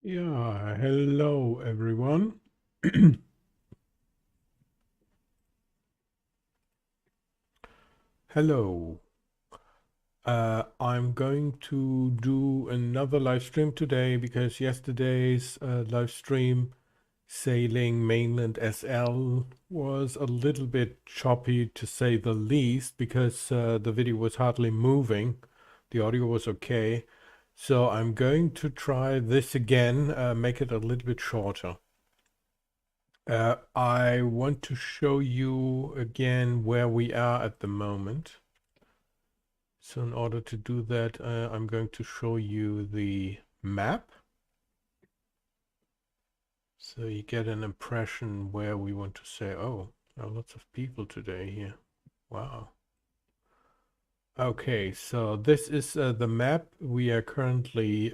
Yeah, hello everyone. Hello. I'm going to do another live stream today because yesterday's live stream sailing Mainland SL was a little bit choppy to say the least because the video was hardly moving. The audio was okay. So I'm going to try this again, make it a little bit shorter. I want to show you again where we are at the moment. So in order to do that, I'm going to show you the map. So you get an impression where we want to say, oh, there are lots of people today here. Wow. Okay, so this is the map. We are currently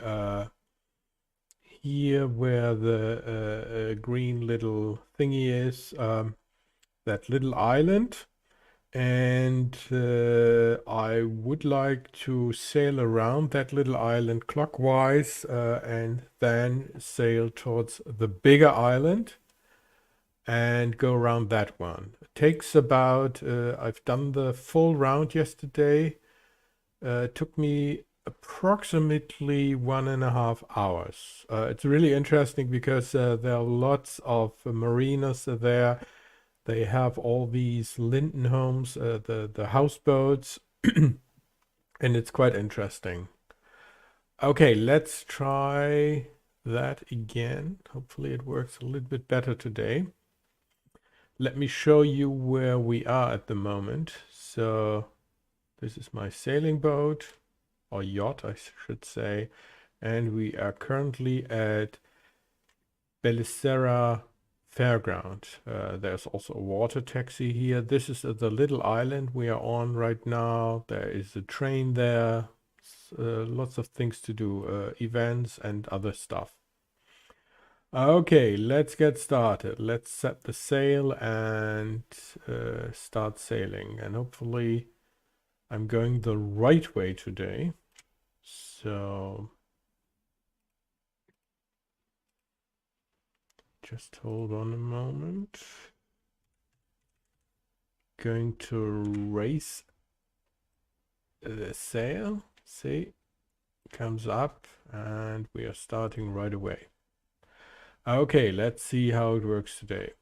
here where the green little thingy is, that little island. And I would like to sail around that little island clockwise and then sail towards the bigger island and go around that one. It takes about, I've done the full round yesterday. It took me approximately 1.5 hours. It's really interesting because there are lots of mariners there. They have all these Linden homes, the houseboats, and it's quite interesting. Okay, let's try that again. Hopefully it works a little bit better today. Let me show you where we are at the moment. So this is my sailing boat, or yacht, I should say, and we are currently at Bellisseria Fairground. There's also a water taxi here. This is the little island we are on right now. There is a train there. Lots of things to do, events and other stuff. Okay, let's get started. Let's set the sail and start sailing. And hopefully I'm going the right way today. So just hold on a moment. Going to raise the sail. See, comes up and we are starting right away. Okay, let's see how it works today.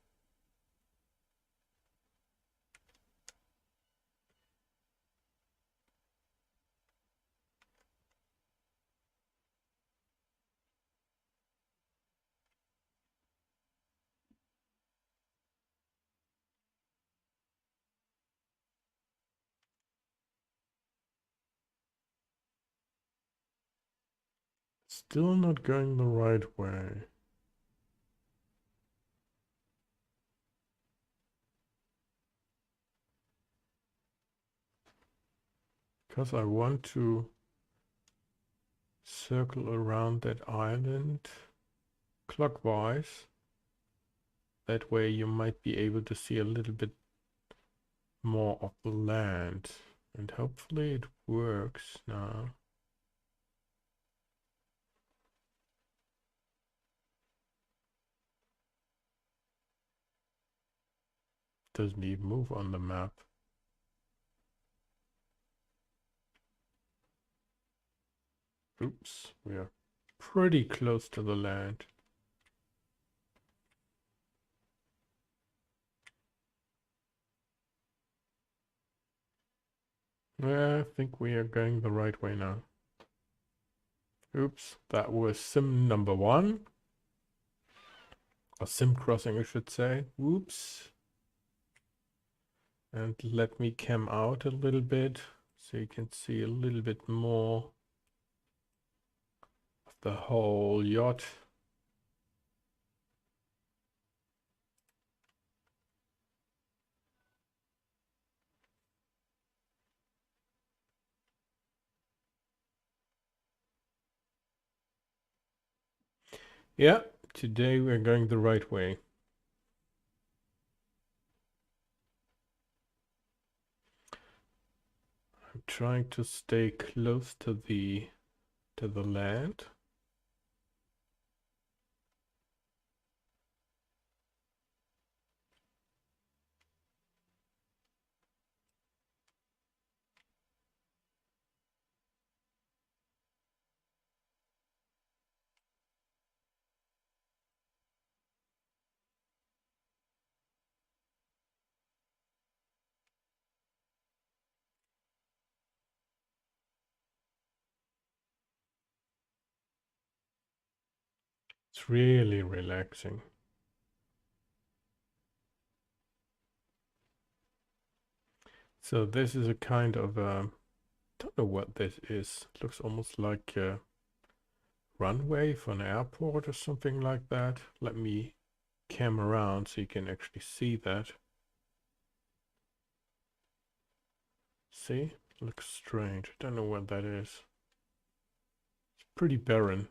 Still not going the right way. Because I want to circle around that island clockwise. That way you might be able to see a little bit more of the land. And hopefully it works now. Doesn't even move on the map. Oops, we are pretty close to the land. I think we are going the right way now. Oops, that was sim number one. Or sim crossing, I should say. Whoops. And let me cam out a little bit so you can see a little bit more of the whole yacht. Yeah, today we're going the right way. I'm trying to stay close to the land. It's really relaxing. So this is a kind of don't know what this is. It looks almost like a runway for an airport or something like that. Let me cam around so you can actually see that. See? Looks strange. I don't know what that is. It's pretty barren.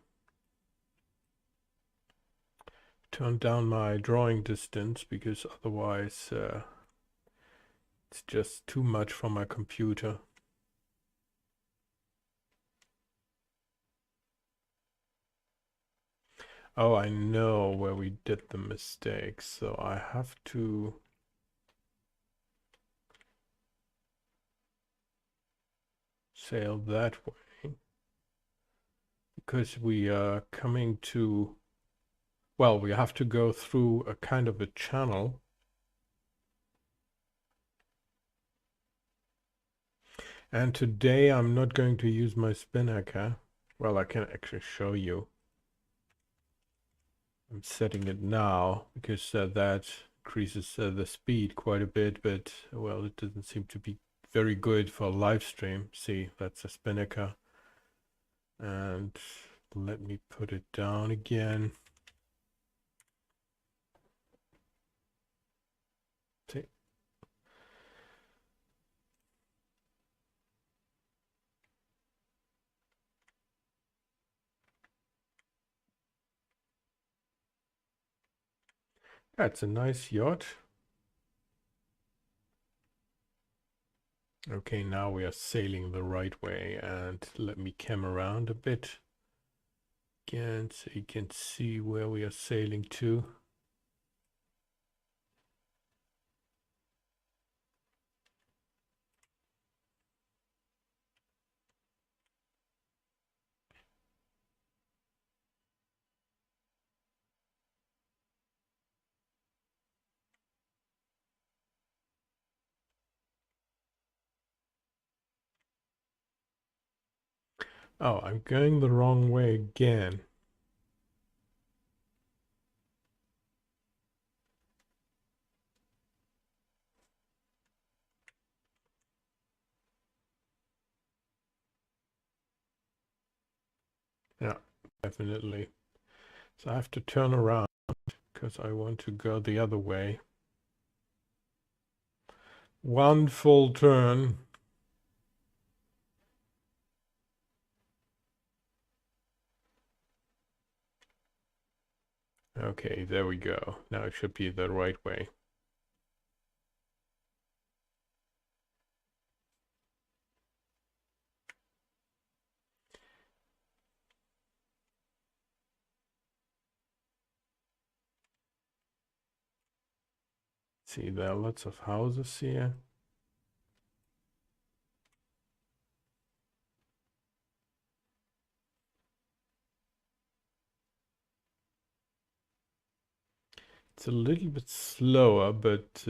Turn down my drawing distance because otherwise it's just too much for my computer. Oh, I know where we did the mistake, so I have to sail that way because we are coming to, well, we have to go through a kind of a channel. And today I'm not going to use my spinnaker. Well, I can actually show you. I'm setting it now because that increases the speed quite a bit, but well, it doesn't seem to be very good for a live stream. See, that's a spinnaker. And let me put it down again. See? That's a nice yacht. Okay, now we are sailing the right way, and let me cam around a bit again so you can see where we are sailing to. Oh, I'm going the wrong way again. Yeah, definitely. So I have to turn around because I want to go the other way. One full turn. Okay, there we go. Now it should be the right way. See, there are lots of houses here. It's a little bit slower, but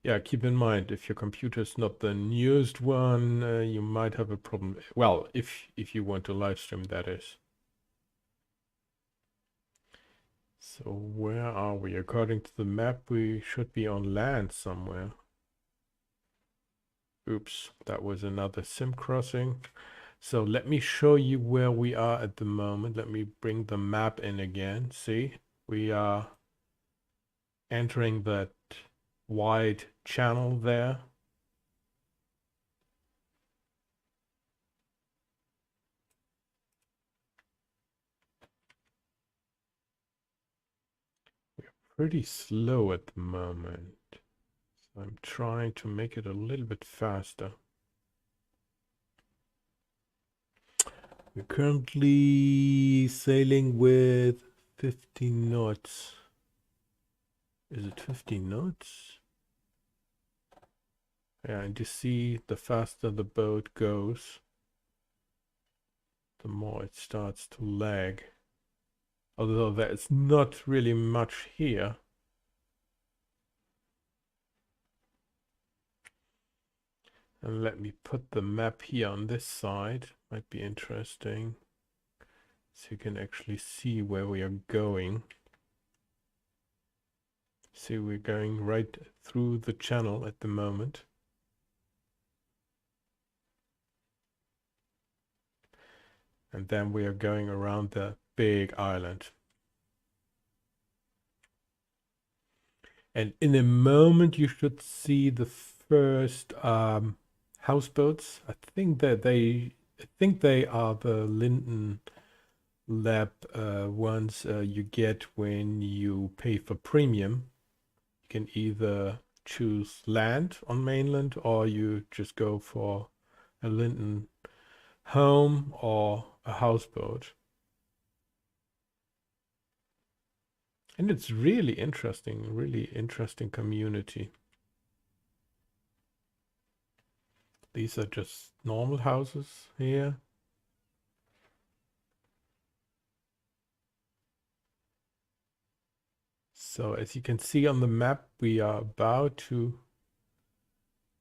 yeah, keep in mind if your computer is not the newest one, you might have a problem. Well, if you want to live stream, that is. So where are we? According to the map, we should be on land somewhere. Oops, that was another sim crossing. So let me show you where we are at the moment. Let me bring the map in again. See, we are entering that wide channel there. We're pretty slow at the moment. So I'm trying to make it a little bit faster. We're currently sailing with 15 knots. Is it 15 knots? Yeah, and you see the faster the boat goes, the more it starts to lag. Although there's not really much here. And let me put the map here on this side. Might be interesting. So you can actually see where we are going. See, we're going right through the channel at the moment. And then we are going around the big island. And in a moment you should see the first houseboats. I think they are the Linden Lab ones you get when you pay for premium. You can either choose land on mainland, or you just go for a Linden home or a houseboat. And it's really interesting community. These are just normal houses here. So as you can see on the map, we are about to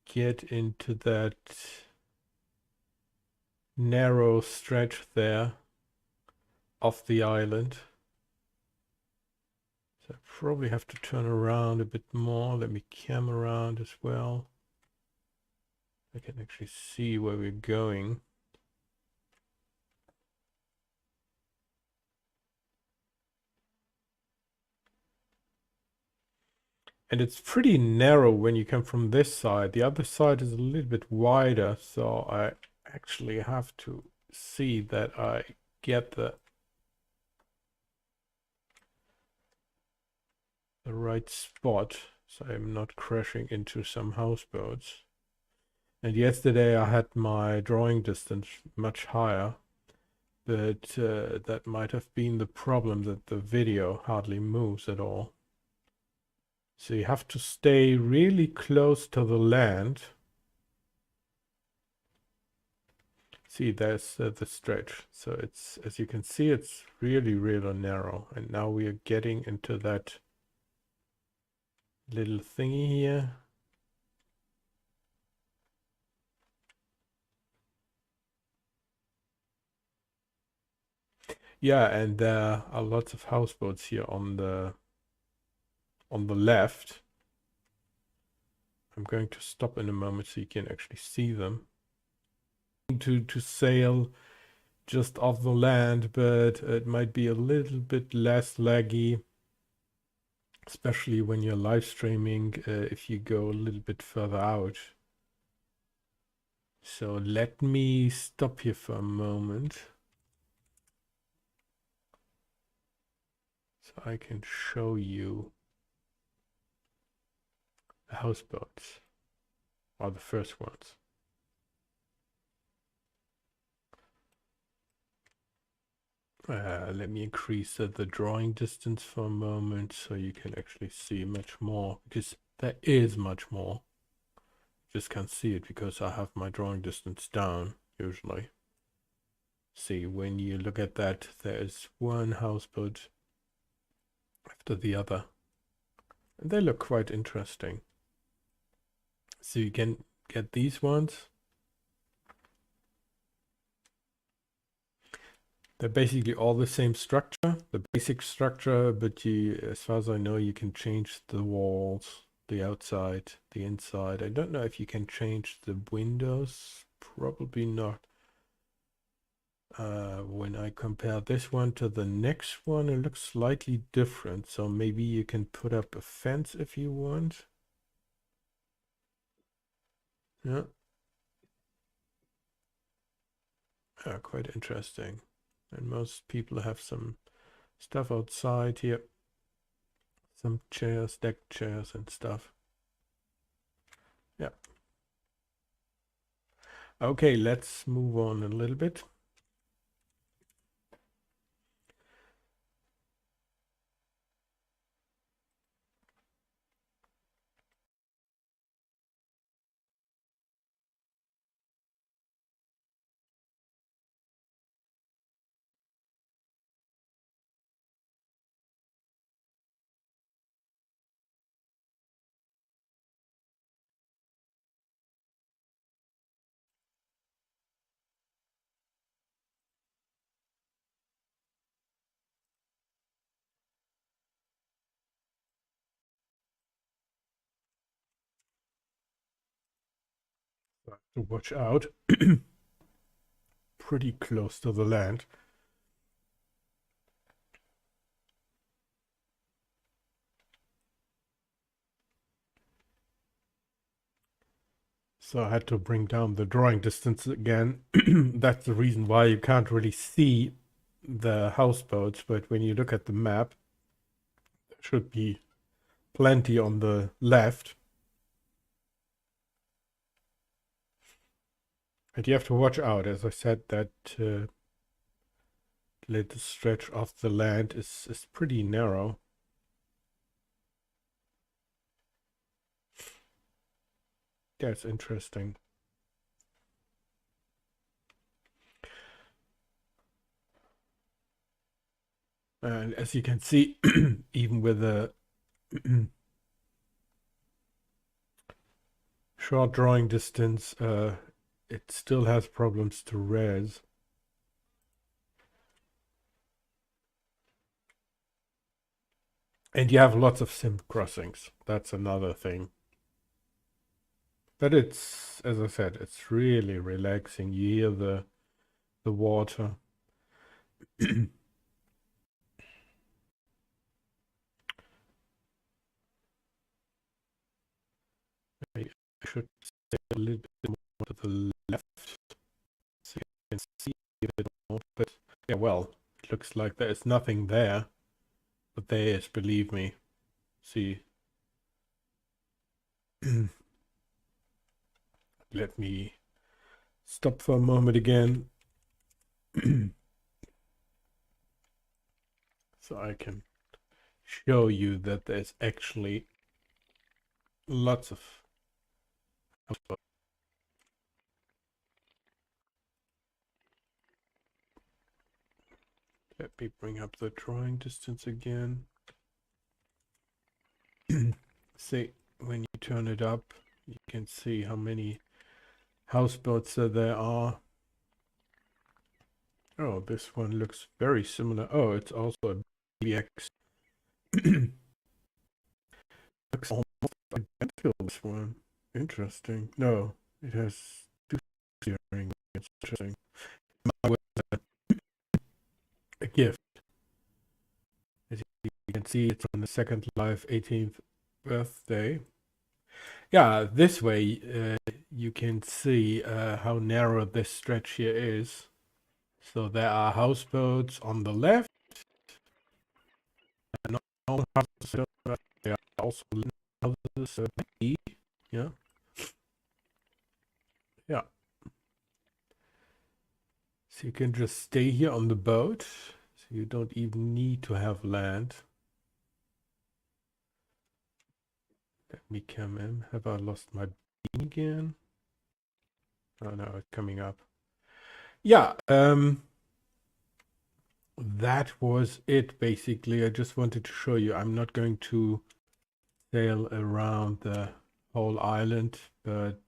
get into that narrow stretch there of the island. So I probably have to turn around a bit more. Let me cam around as well. I can actually see where we're going. And it's pretty narrow when you come from this side. The other side is a little bit wider, so I actually have to see that I get the right spot, so I'm not crashing into some houseboats. And yesterday I had my drawing distance much higher, but that might have been the problem, that the video hardly moves at all. So you have to stay really close to the land. See, there's the stretch. So it's, as you can see, it's really narrow. And now we are getting into that little thingy here. Yeah, and there are lots of houseboats here on the left. I'm going to stop in a moment so you can actually see them. To sail just off the land, but it might be a little bit less laggy, especially when you're live streaming, if you go a little bit further out. So let me stop here for a moment so I can show you the houseboats, or the first ones. Let me increase the drawing distance for a moment so you can actually see much more, because there is much more. Just can't see it because I have my drawing distance down usually. See, when you look at that, there is one houseboat after the other, and they look quite interesting. So you can get these ones. They're basically all the same structure, the basic structure, but you, as far as I know, you can change the walls, the outside, the inside. I don't know if you can change the windows, probably not. When I compare this one to the next one, it looks slightly different. So maybe you can put up a fence if you want. Yeah. Quite interesting. And most people have some stuff outside here. Some chairs, deck chairs and stuff. Yeah. Okay, let's move on a little bit. to watch out. Pretty close to the land. So I had to bring down the drawing distance again. That's the reason why you can't really see the houseboats, but when you look at the map, there should be plenty on the left. And you have to watch out, as I said, that little stretch of the land is pretty narrow. That's interesting. And as you can see, even with a short drawing distance, it still has problems to Rezz. And you have lots of sim crossings. That's another thing. But it's, as I said, it's really relaxing. You hear the water. I should stay a little bit more to the left so you can see a bit more. But yeah, well, it looks like there's nothing there. But there is, believe me. See. Let me stop for a moment again. So I can show you that there's actually lots of houseboats. Let me bring up the drawing distance again. See, when you turn it up, you can see how many houseboats there are. Oh, this one looks very similar. Oh, it's also a BX. Looks almost identical, this one. Interesting. No, it has two steering. It's interesting. Mine was a gift. As you can see, it's on the second live 18th birthday. Yeah, this way you can see how narrow this stretch here is. So there are houseboats on the left, and normal houses. There are also houses. Yeah, yeah. So you can just stay here on the boat. So you don't even need to have land. Let me come in. Have I lost my beam again? Oh no, it's coming up. Yeah, that was it basically. I just wanted to show you. I'm not going to sail around the whole island, but